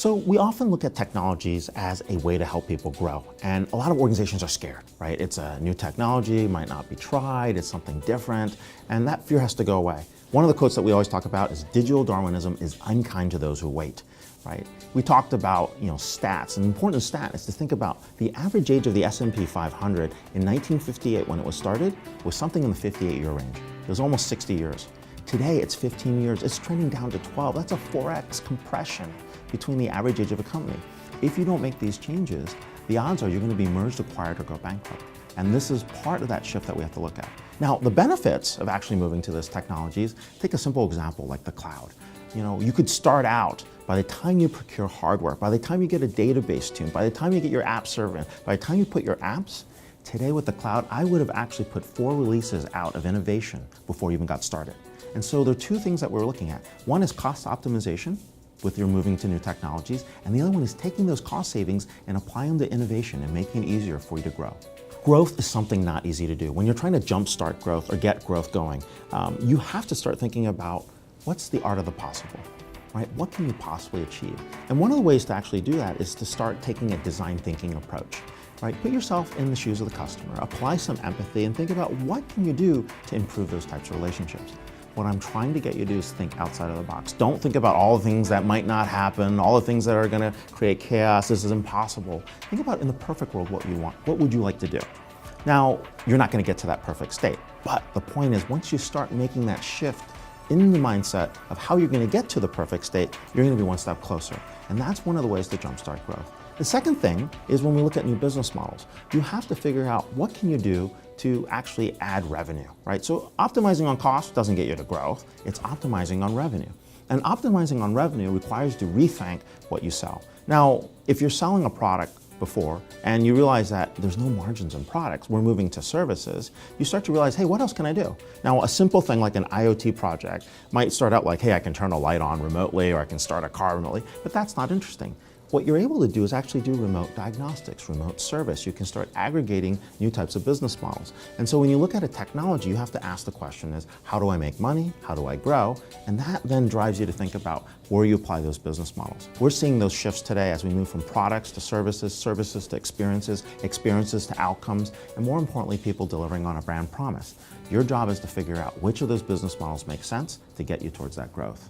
So we often look at technologies as a way to help people grow. And a lot of organizations are scared, right? It's a new technology, might not be tried, it's something different, and that fear has to go away. One of the quotes that we always talk about is digital Darwinism is unkind to those who wait, right? We talked about, stats. An important stat is to think about the average age of the S&P 500 in 1958 when it was started was something in the 58-year range. It was almost 60 years. Today, it's 15 years. It's trending down to 12. That's a 4x compression between the average age of a company. If you don't make these changes, the odds are you're going to be merged, acquired, or go bankrupt. And this is part of that shift that we have to look at. Now, the benefits of actually moving to this technologies, take a simple example like the cloud. You could start out, by the time you procure hardware, by the time you get a database tuned, by the time you get your app server, by the time you put your apps, today with the cloud, I would have actually put 4 releases out of innovation before you even got started. And so there are 2 things that we're looking at. One is cost optimization with your moving to new technologies, and the other one is taking those cost savings and applying them to innovation and making it easier for you to grow. Growth is something not easy to do. When you're trying to jumpstart growth or get growth going, you have to start thinking about what's the art of the possible, right? What can you possibly achieve? And one of the ways to actually do that is to start taking a design thinking approach. Right? Put yourself in the shoes of the customer, apply some empathy, and think about what can you do to improve those types of relationships. What I'm trying to get you to do is think outside of the box. Don't think about all the things that might not happen, all the things that are going to create chaos. This is impossible. Think about in the perfect world what you want. What would you like to do? Now, you're not going to get to that perfect state, but the point is once you start making that shift in the mindset of how you're going to get to the perfect state, you're going to be one step closer. And that's one of the ways to jumpstart growth. The second thing is when we look at new business models, you have to figure out what can you do to actually add revenue, right? So optimizing on cost doesn't get you to growth, it's optimizing on revenue. And optimizing on revenue requires you to rethink what you sell. Now, if you're selling a product before and you realize that there's no margins in products, we're moving to services, you start to realize, hey, what else can I do? Now, a simple thing like an IoT project might start out like, hey, I can turn a light on remotely or I can start a car remotely, but that's not interesting. What you're able to do is actually do remote diagnostics, remote service. You can start aggregating new types of business models. And so when you look at a technology, you have to ask the question is, how do I make money? How do I grow? And that then drives you to think about where you apply those business models. We're seeing those shifts today as we move from products to services, services to experiences, experiences to outcomes, and more importantly, people delivering on a brand promise. Your job is to figure out which of those business models make sense to get you towards that growth.